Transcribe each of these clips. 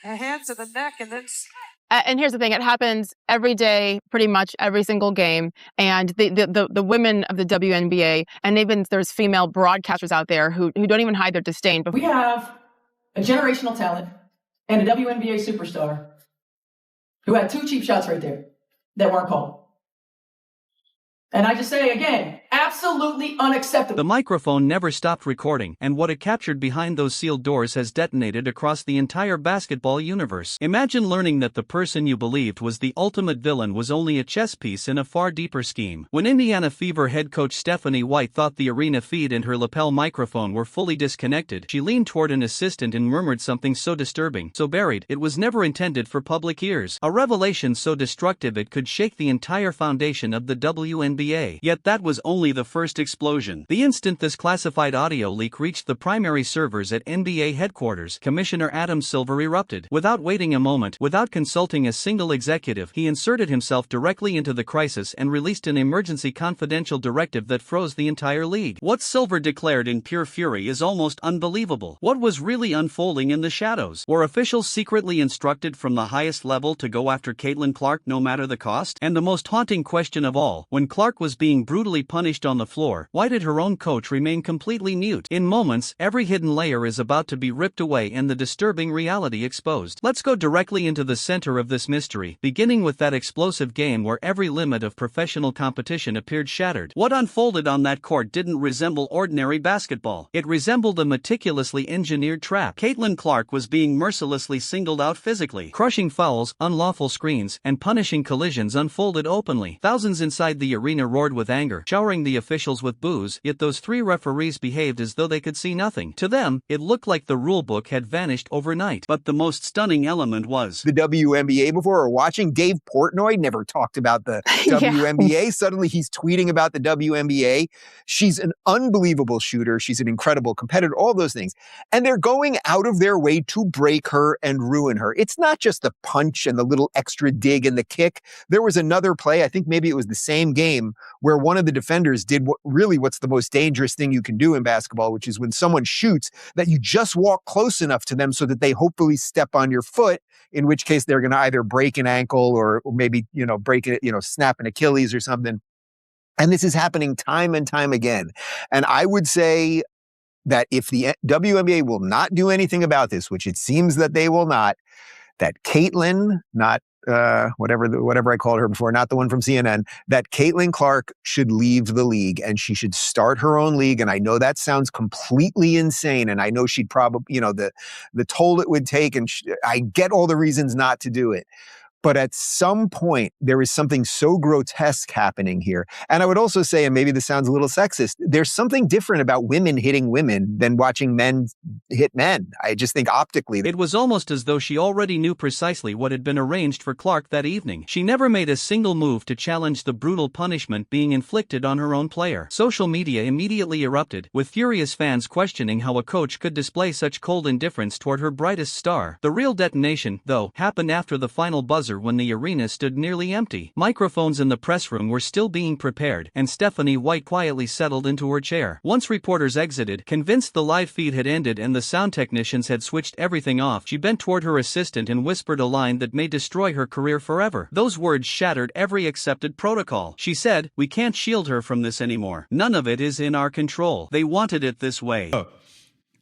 a hand to the neck, and then... And here's the thing, it happens every day, pretty much every single game. And the women of the WNBA, and there's female broadcasters out there who don't even hide their disdain. But we have a generational talent and a WNBA superstar who had 2 cheap shots right there that weren't called. And I just say again, absolutely unacceptable. The microphone never stopped recording, and what it captured behind those sealed doors has detonated across the entire basketball universe. Imagine learning that the person you believed was the ultimate villain was only a chess piece in a far deeper scheme. When Indiana Fever head coach Stephanie White thought the arena feed and her lapel microphone were fully disconnected, she leaned toward an assistant and murmured something so disturbing, so buried, it was never intended for public ears. A revelation so destructive it could shake the entire foundation of the WNBA. Yet that was only the first explosion. The instant this classified audio leak reached the primary servers at NBA headquarters, Commissioner Adam Silver erupted. Without waiting a moment, without consulting a single executive, he inserted himself directly into the crisis and released an emergency confidential directive that froze the entire league. What Silver declared in pure fury is almost unbelievable. What was really unfolding in the shadows? Were officials secretly instructed from the highest level to go after Caitlin Clark no matter the cost? And the most haunting question of all, when Clark was being brutally punished on the floor, why did her own coach remain completely mute? In moments, every hidden layer is about to be ripped away and the disturbing reality exposed. Let's go directly into the center of this mystery, beginning with that explosive game where every limit of professional competition appeared shattered. What unfolded on that court didn't resemble ordinary basketball. It resembled a meticulously engineered trap. Caitlin Clark was being mercilessly singled out physically. Crushing fouls, unlawful screens, and punishing collisions unfolded openly. Thousands inside the arena roared with anger, showering the officials with boos, yet those 3 referees behaved as though they could see nothing. To them, it looked like the rulebook had vanished overnight. But the most stunning element was the WNBA before or watching. Dave Portnoy never talked about the WNBA. Suddenly he's tweeting about the WNBA. She's an unbelievable shooter. She's an incredible competitor, all those things. And they're going out of their way to break her and ruin her. It's not just the punch and the little extra dig and the kick. There was another play, I think maybe it was the same game, where one of the defenders did what's the most dangerous thing you can do in basketball, which is when someone shoots, that you just walk close enough to them so that they hopefully step on your foot, in which case they're going to either break an ankle or maybe, break it, snap an Achilles or something. And this is happening time and time again. And I would say that if the WNBA will not do anything about this, which it seems that they will not, that Caitlin, not whatever I called her before, not the one from CNN, that Caitlin Clark should leave the league and she should start her own league. And I know that sounds completely insane. And I know she'd probably, the toll it would take. And I get all the reasons not to do it. But at some point, there is something so grotesque happening here. And I would also say, and maybe this sounds a little sexist, there's something different about women hitting women than watching men hit men. I just think optically. It was almost as though she already knew precisely what had been arranged for Clark that evening. She never made a single move to challenge the brutal punishment being inflicted on her own player. Social media immediately erupted, with furious fans questioning how a coach could display such cold indifference toward her brightest star. The real detonation, though, happened after the final buzzer when the arena stood nearly empty. Microphones in the press room were still being prepared, and Stephanie White quietly settled into her chair. Once reporters exited, convinced the live feed had ended and the sound technicians had switched everything off, she bent toward her assistant and whispered a line that may destroy her career forever. Those words shattered every accepted protocol. She said, "We can't shield her from this anymore. None of it is in our control. They wanted it this way."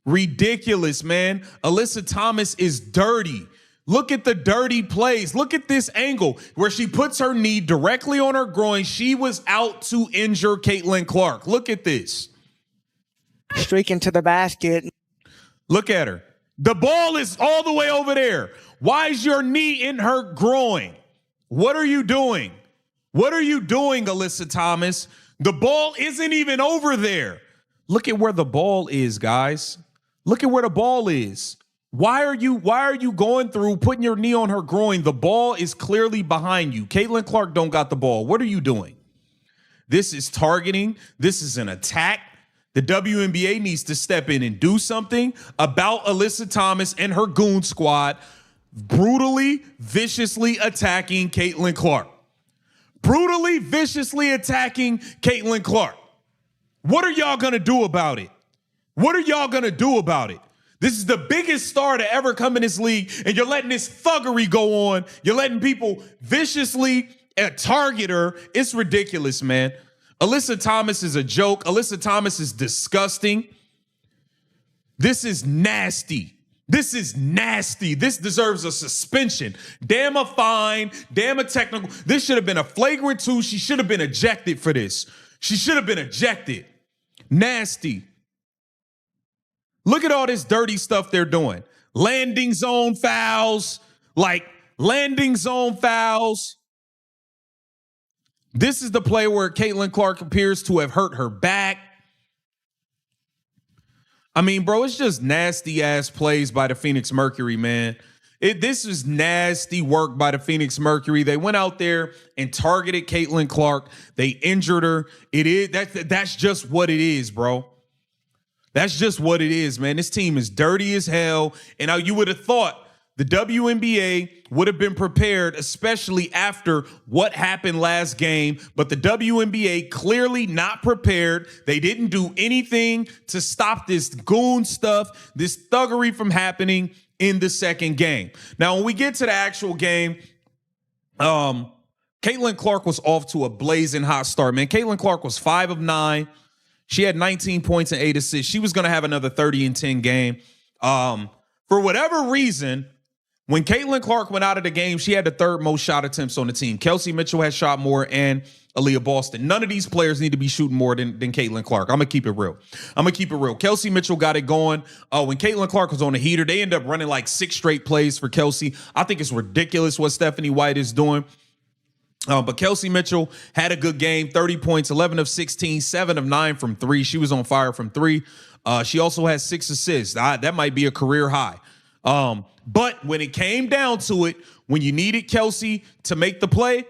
Ridiculous, man. Alyssa Thomas is dirty. Look at the dirty plays. Look at this angle where she puts her knee directly on her groin. She was out to injure Caitlin Clark. Look at this. Streaking to the basket. Look at her. The ball is all the way over there. Why is your knee in her groin? What are you doing? What are you doing, Alyssa Thomas? The ball isn't even over there. Look at where the ball is, guys. Look at where the ball is. Why are you going through putting your knee on her groin? The ball is clearly behind you. Caitlin Clark don't got the ball. What are you doing? This is targeting. This is an attack. The WNBA needs to step in and do something about Alyssa Thomas and her goon squad brutally, viciously attacking Caitlin Clark. Brutally, viciously attacking Caitlin Clark. What are y'all going to do about it? What are y'all going to do about it? This is the biggest star to ever come in this league, and you're letting this thuggery go on. You're letting people viciously target her. It's ridiculous, man. Alyssa Thomas is a joke. Alyssa Thomas is disgusting. This is nasty. This is nasty. This deserves a suspension. Damn a fine. Damn a technical. This should have been a flagrant 2. She should have been ejected for this. She should have been ejected. Nasty. Look at all this dirty stuff they're doing. Landing zone fouls. Like landing zone fouls. This is the play where Caitlin Clark appears to have hurt her back. I mean, bro, it's just nasty ass plays by the Phoenix Mercury, man. This is nasty work by the Phoenix Mercury. They went out there and targeted Caitlin Clark. They injured her. That's just what it is, bro. That's just what it is, man. This team is dirty as hell. And now you would have thought the WNBA would have been prepared, especially after what happened last game. But the WNBA clearly not prepared. They didn't do anything to stop this goon stuff, this thuggery from happening in the second game. Now, when we get to the actual game, Caitlin Clark was off to a blazing hot start, man. Caitlin Clark was 5 of 9. She had 19 points and 8 assists. She was going to have another 30 and 10 game. For whatever reason, when Caitlin Clark went out of the game, she had the 3rd most shot attempts on the team. Kelsey Mitchell had shot more, and Aaliyah Boston. None of these players need to be shooting more than Caitlin Clark. I'm going to keep it real. Kelsey Mitchell got it going. When Caitlin Clark was on the heater, they ended up running like 6 straight plays for Kelsey. I think it's ridiculous what Stephanie White is doing. But Kelsey Mitchell had a good game, 30 points, 11 of 16, 7 of 9 from 3. She was on fire from 3. She also has 6 assists. That might be a career high. But when it came down to it, when you needed Kelsey to make the play,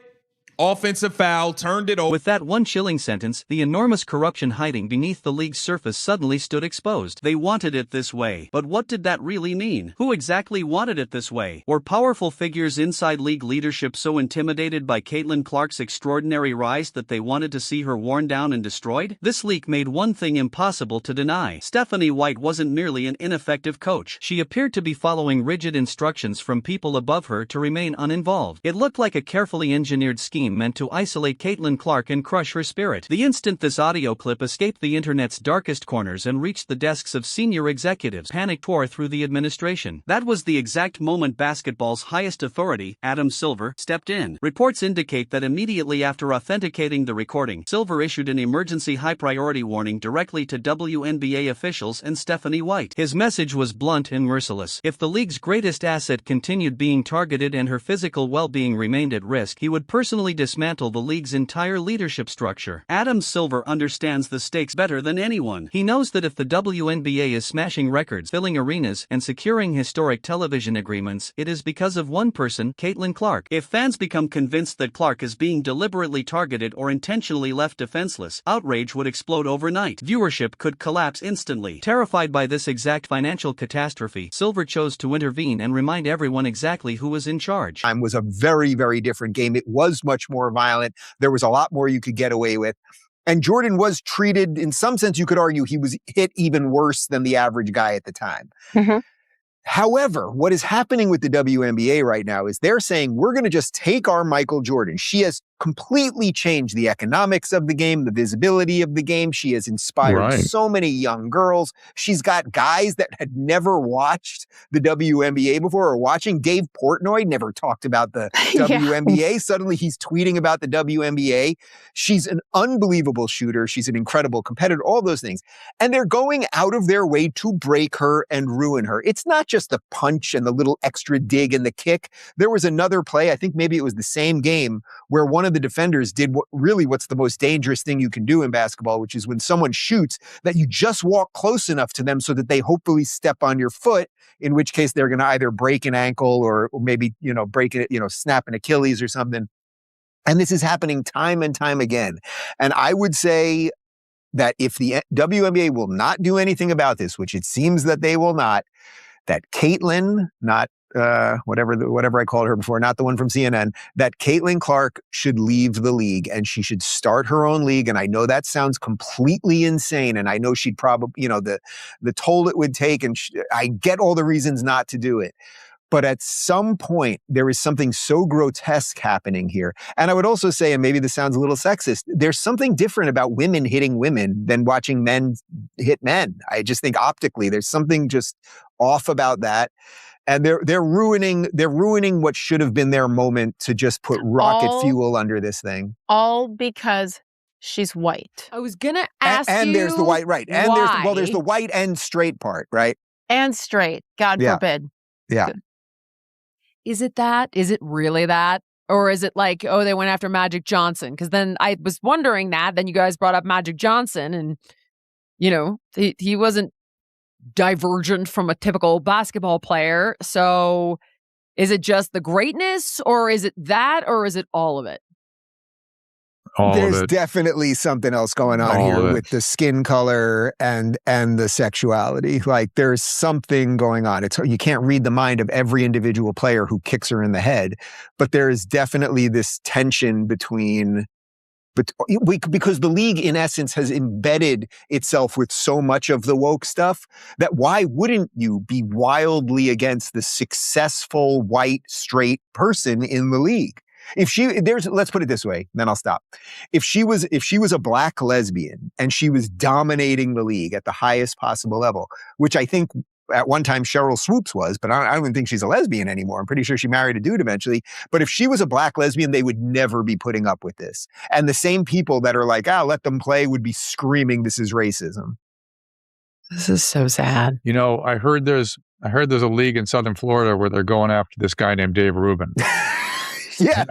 offensive foul, turned it over. With that one chilling sentence, the enormous corruption hiding beneath the league's surface suddenly stood exposed. They wanted it this way. But what did that really mean? Who exactly wanted it this way? Were powerful figures inside league leadership so intimidated by Caitlin Clark's extraordinary rise that they wanted to see her worn down and destroyed? This leak made one thing impossible to deny. Stephanie White wasn't merely an ineffective coach. She appeared to be following rigid instructions from people above her to remain uninvolved. It looked like a carefully engineered scheme meant to isolate Caitlin Clark and crush her spirit. The instant this audio clip escaped the internet's darkest corners and reached the desks of senior executives, panic tore through the administration. That was the exact moment basketball's highest authority, Adam Silver, stepped in. Reports indicate that immediately after authenticating the recording, Silver issued an emergency high-priority warning directly to WNBA officials and Stephanie White. His message was blunt and merciless. If the league's greatest asset continued being targeted and her physical well-being remained at risk, he would personally dismantle the league's entire leadership structure. Adam Silver understands the stakes better than anyone. He knows that if the WNBA is smashing records, filling arenas, and securing historic television agreements, it is because of one person, Caitlin Clark. If fans become convinced that Clark is being deliberately targeted or intentionally left defenseless, outrage would explode overnight. Viewership could collapse instantly. Terrified by this exact financial catastrophe, Silver chose to intervene and remind everyone exactly who was in charge. Time was a very, very different game. It was much more violent. There was a lot more you could get away with. And Jordan was treated, in some sense, you could argue he was hit even worse than the average guy at the time. Mm-hmm. However, what is happening with the WNBA right now is they're saying, we're going to just take our Michael Jordan. She has completely changed the economics of the game, the visibility of the game. She has inspired so many young girls. She's got guys that had never watched the WNBA before or watching. Dave Portnoy never talked about the WNBA. Suddenly he's tweeting about the WNBA. She's an unbelievable shooter. She's an incredible competitor, all those things. And they're going out of their way to break her and ruin her. It's not just the punch and the little extra dig and the kick. There was another play, I think maybe it was the same game, where one of the defenders did what's the most dangerous thing you can do in basketball, which is when someone shoots, that you just walk close enough to them so that they hopefully step on your foot, in which case they're going to either break an ankle or maybe, break it, snap an Achilles or something. And this is happening time and time again. And I would say that if the WNBA will not do anything about this, which it seems that they will not, that Caitlin, not whatever I called her before, not the one from CNN, that Caitlin Clark should leave the league and she should start her own league. And I know that sounds completely insane. And I know she'd probably, the toll it would take. And I get all the reasons not to do it. But at some point, there is something so grotesque happening here. And I would also say, and maybe this sounds a little sexist, there's something different about women hitting women than watching men hit men. I just think optically, there's something just off about that. And they're ruining what should have been their moment to just put rocket fuel under this thing. All because she's white. I was gonna ask you. And there's the white, right? And why? there's the white and straight part, right? And straight. God forbid. Yeah. Is it that? Is it really that? Or is it like, oh, they went after Magic Johnson? Because then I was wondering that. Then you guys brought up Magic Johnson and, he wasn't divergent from a typical basketball player. So is it just the greatness or is it that or is it all of it? There's definitely something else going on here with the skin color and the sexuality. Like there's something going on. You can't read the mind of every individual player who kicks her in the head, but there is definitely this tension because the league in essence has embedded itself with so much of the woke stuff that why wouldn't you be wildly against the successful white straight person in the league? Let's put it this way, then I'll stop. If she was a black lesbian and she was dominating the league at the highest possible level, which I think at one time Cheryl Swoops was, but I don't even think she's a lesbian anymore. I'm pretty sure she married a dude eventually. But if she was a black lesbian, they would never be putting up with this. And the same people that are like, let them play would be screaming, this is racism. This is so sad. I heard there's a league in Southern Florida where they're going after this guy named Dave Rubin. Yeah.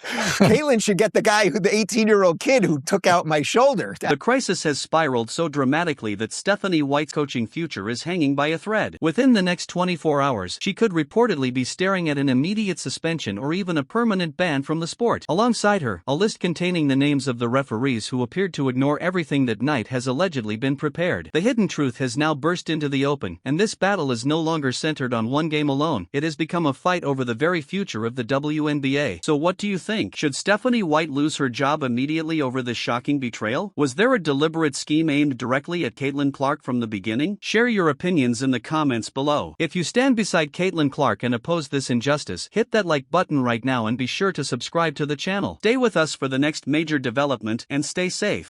Caitlin should get the 18-year-old kid who took out my shoulder. The crisis has spiraled so dramatically that Stephanie White's coaching future is hanging by a thread. Within the next 24 hours, she could reportedly be staring at an immediate suspension or even a permanent ban from the sport. Alongside her, a list containing the names of the referees who appeared to ignore everything that night has allegedly been prepared. The hidden truth has now burst into the open, and this battle is no longer centered on one game alone. It has become a fight over the very future of the WNBA. So what do you think? Should Stephanie White lose her job immediately over this shocking betrayal? Was there a deliberate scheme aimed directly at Caitlin Clark from the beginning? Share your opinions in the comments below. If you stand beside Caitlin Clark and oppose this injustice, hit that like button right now and be sure to subscribe to the channel. Stay with us for the next major development and stay safe.